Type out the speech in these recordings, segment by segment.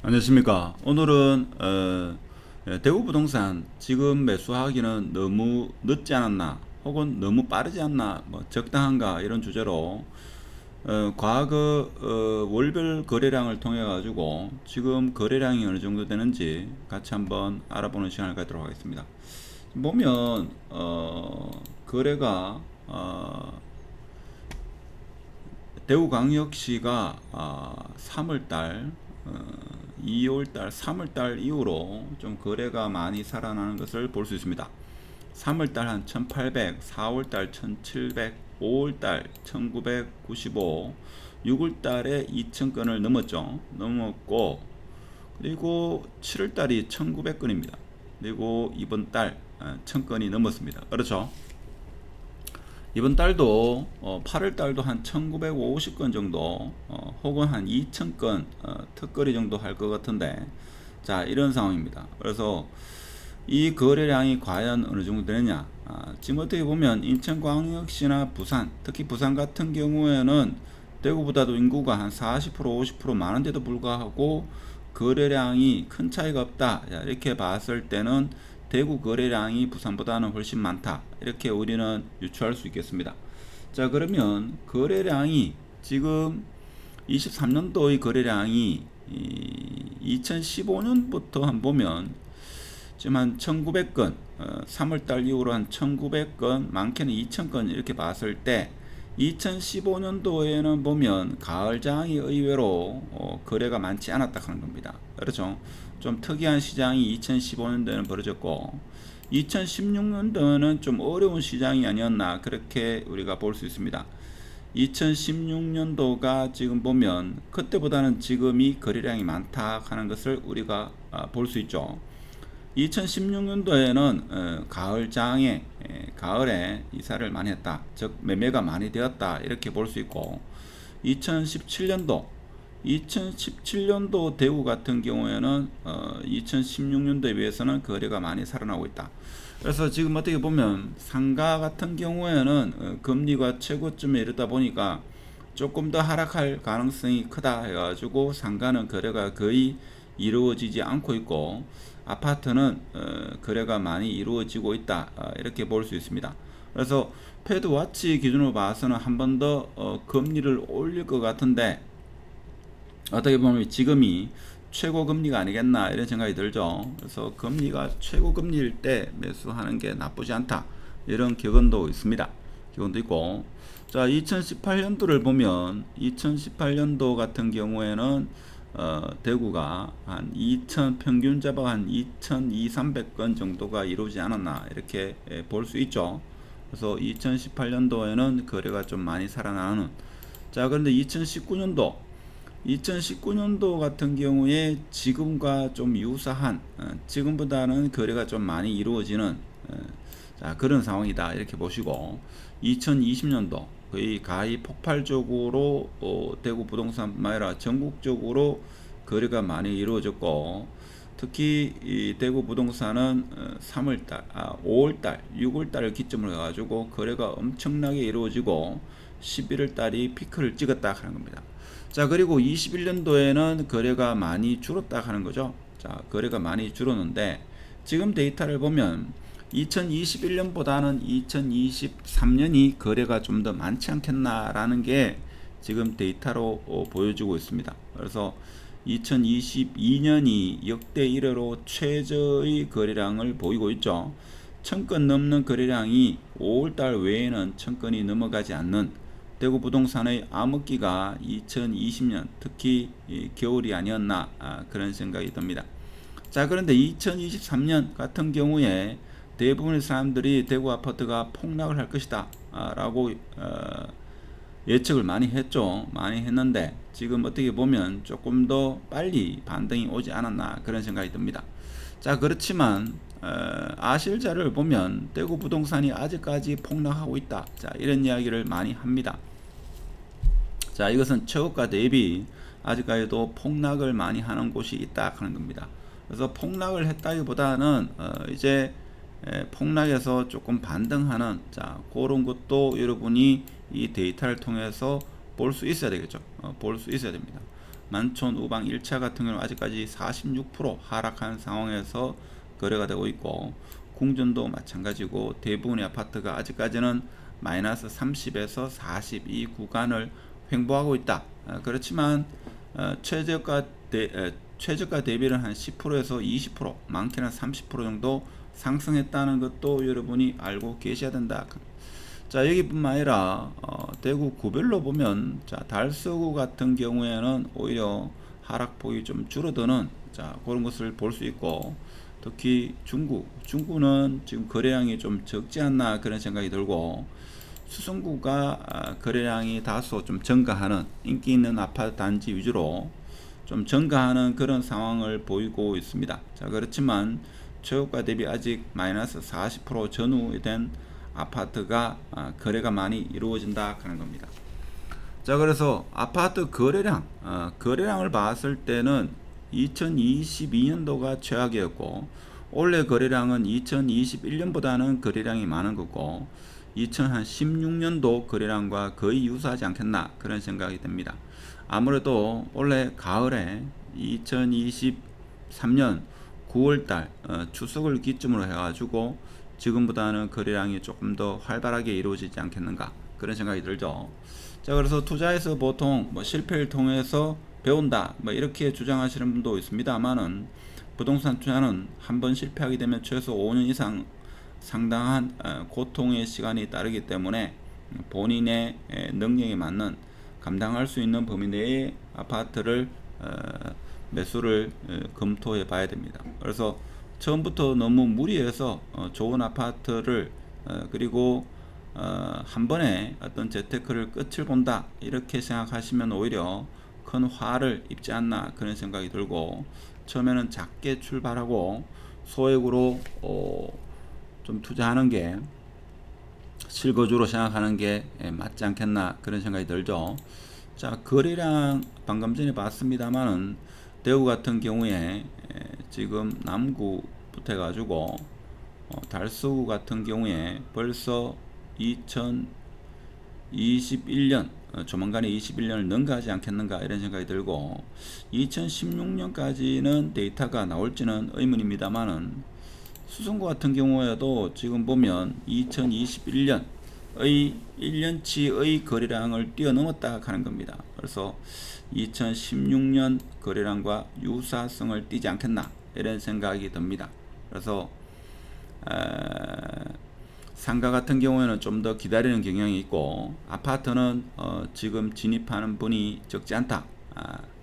안녕하십니까. 오늘은 대구 부동산 지금 매수하기는 너무 늦지 않았나 혹은 너무 빠르지 않나 뭐 적당한가 이런 주제로 과거 월별 거래량을 통해 가지고 지금 거래량이 어느 정도 되는지 같이 한번 알아보는 시간을 갖도록 하겠습니다. 보면 거래가 대구광역시가 3월달, 2월달, 3월달 이후로 좀 거래가 많이 살아나는 것을 볼 수 있습니다. 3월달 한 1800, 4월달 1700, 5월달 1995, 6월달에 2000건을 넘었죠. 넘었고, 그리고 7월달이 1900건입니다. 그리고 이번 달 1000건이 넘었습니다. 그렇죠? 이번 달도 8월 달도 한 1950건 정도 혹은 한 2000건 특거리 정도 할 것 같은데, 자, 이런 상황입니다. 그래서 이 거래량이 과연 어느 정도 되느냐, 지금 어떻게 보면 인천광역시나 부산, 특히 부산 같은 경우에는 대구보다도 인구가 한 40% 50% 많은데도 불구하고 거래량이 큰 차이가 없다, 이렇게 봤을 때는 대구 거래량이 부산보다는 훨씬 많다, 이렇게 우리는 유추할 수 있겠습니다. 자, 그러면 거래량이 지금 23년도의 거래량이 2015년부터 한 보면 지금 한 1900건, 3월달 이후로 한 1900건, 많게는 2000건 이렇게 봤을 때 2015년도에는 보면 가을장이 의외로 거래가 많지 않았다 하는 겁니다. 그렇죠? 좀 특이한 시장이 2015년도에는 벌어졌고 2016년도에는 좀 어려운 시장이 아니었나, 그렇게 우리가 볼 수 있습니다. 2016년도가 지금 보면 그때보다는 지금이 거래량이 많다 하는 것을 우리가 볼 수 있죠. 2016년도에는 가을에 이사를 많이 했다, 즉 매매가 많이 되었다, 이렇게 볼 수 있고, 2017년도 대구 같은 경우에는 2016년도에 비해서는 거래가 많이 살아나고 있다. 그래서 지금 어떻게 보면 상가 같은 경우에는 금리가 최고점에 이르다 보니까 조금 더 하락할 가능성이 크다 해가지고 상가는 거래가 거의 이루어지지 않고 있고, 아파트는 거래가 많이 이루어지고 있다, 이렇게 볼 수 있습니다. 그래서 패드 와치 기준으로 봐서는 한 번 더 금리를 올릴 것 같은데, 어떻게 보면 지금이 최고 금리가 아니겠나, 이런 생각이 들죠. 그래서 금리가 최고 금리일 때 매수하는 게 나쁘지 않다, 이런 격언도 있습니다. 격언도 있고, 자, 2018년도를 보면 2018년도 같은 경우에는 대구가 한 2000 평균 잡아 한 2200~300건 정도가 이루어지지 않았나, 이렇게 볼 수 있죠. 그래서 2018년도에는 거래가 좀 많이 살아나는. 자, 그런데 2019년도 같은 경우에 지금과 좀 유사한, 지금보다는 거래가 좀 많이 이루어지는 자, 그런 상황이다, 이렇게 보시고, 2020년도 거의 가히 폭발적으로 대구 부동산뿐만 아니라 전국적으로 거래가 많이 이루어졌고, 특히 이 대구 부동산은 3월달, 5월달, 6월달을 기점으로 해가지고 거래가 엄청나게 이루어지고 11월달이 피크를 찍었다 하는 겁니다. 자, 그리고 21년도에는 거래가 많이 줄었다 하는 거죠. 자, 거래가 많이 줄었는데 지금 데이터를 보면 2021년보다는 2023년이 거래가 좀 더 많지 않겠나라는 게 지금 데이터로 보여주고 있습니다. 그래서 2022년이 역대 1회로 최저의 거래량을 보이고 있죠. 1000건 넘는 거래량이 5월달 외에는 1000건이 넘어가지 않는 대구 부동산의 암흑기가 2020년, 특히 겨울이 아니었나, 그런 생각이 듭니다. 자, 그런데 2023년 같은 경우에 대부분의 사람들이 대구 아파트가 폭락을 할 것이다 라고 예측을 많이 했죠. 많이 했는데 지금 어떻게 보면 조금 더 빨리 반등이 오지 않았나, 그런 생각이 듭니다. 자, 그렇지만 아실자를 보면 대구 부동산이 아직까지 폭락하고 있다, 자, 이런 이야기를 많이 합니다. 자, 이것은 최고가 대비 아직까지도 폭락을 많이 하는 곳이 있다 하는 겁니다. 그래서 폭락을 했다기보다는 이제 폭락에서 조금 반등하는, 자, 그런 것도 여러분이 이 데이터를 통해서 볼 수 있어야 되겠죠. 볼 수 있어야 됩니다. 만촌 우방 1차 같은 경우는 아직까지 46% 하락한 상황에서 거래가 되고 있고, 궁전도 마찬가지고 대부분의 아파트가 아직까지는 마이너스 30에서 42 구간을 횡보하고 있다. 그렇지만 최저가 대비는 한 10%에서 20%, 많게는 30% 정도 상승했다는 것도 여러분이 알고 계셔야 된다. 자, 여기뿐만 아니라 대구 구별로 보면, 자, 달서구 같은 경우에는 오히려 하락폭이 좀 줄어드는, 자, 그런 것을 볼 수 있고, 특히 중구는 지금 거래량이 좀 적지 않나 그런 생각이 들고, 수성구가 거래량이 다소 좀 증가하는, 인기 있는 아파트 단지 위주로 좀 증가하는 그런 상황을 보이고 있습니다. 자, 그렇지만 최고가 대비 아직 마이너스 40% 전후에 된 아파트가 거래가 많이 이루어진다 하는 겁니다. 자, 그래서 아파트 거래량을 봤을 때는 2022년도가 최악이었고, 올해 거래량은 2021년보다는 거래량이 많은 거고, 2016년도 거래량과 거의 유사하지 않겠나 그런 생각이 듭니다. 아무래도 올해 가을에 2023년 9월달 추석을 기점으로 해가지고 지금보다는 거래량이 조금 더 활발하게 이루어지지 않겠는가 그런 생각이 들죠. 자, 그래서 투자에서 보통 실패를 통해서 배운다 이렇게 주장하시는 분도 있습니다만은, 부동산 투자는 한번 실패하게 되면 최소 5년 이상 상당한 고통의 시간이 따르기 때문에 본인의 능력에 맞는 감당할 수 있는 범위 내의 아파트를 매수를 검토해 봐야 됩니다. 그래서 처음부터 너무 무리해서 좋은 아파트를 그리고 한 번에 어떤 재테크를 끝을 본다 이렇게 생각하시면 오히려 큰 화를 입지 않나 그런 생각이 들고, 처음에는 작게 출발하고 소액으로 좀 투자하는 게 실거주로 생각하는 게 맞지 않겠나 그런 생각이 들죠. 자, 거래량 방금 전에 봤습니다만은 대구 같은 경우에 지금 남구부터 해가지고 달서구 같은 경우에 벌써 2021년 조만간에 21년을 능가하지 않겠는가 이런 생각이 들고, 2016년까지는 데이터가 나올지는 의문입니다만은 수성구 같은 경우에도 지금 보면 2021년의 1년치의 거래량을 뛰어넘었다 하는 겁니다. 그래서 2016년 거래량과 유사성을 띠지 않겠나 이런 생각이 듭니다. 그래서 상가 같은 경우에는 좀 더 기다리는 경향이 있고, 아파트는 지금 진입하는 분이 적지 않다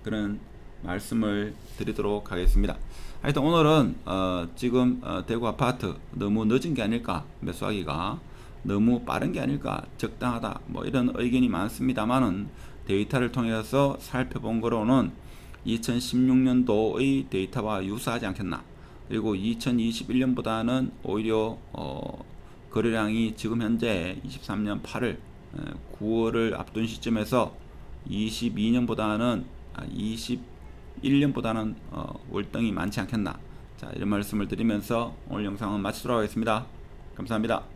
그런 말씀을 드리도록 하겠습니다. 하여튼 오늘은 지금 대구 아파트 너무 늦은 게 아닐까, 매수하기가 너무 빠른 게 아닐까, 적당하다 이런 의견이 많습니다만은, 데이터를 통해서 살펴본 거로는 2016년도의 데이터와 유사하지 않겠나, 그리고 2021년보다는 오히려 거래량이 지금 현재 23년 8월 9월을 앞둔 시점에서 22년보다는 21년보다는 월등히 많지 않겠나, 자, 이런 말씀을 드리면서 오늘 영상은 마치도록 하겠습니다. 감사합니다.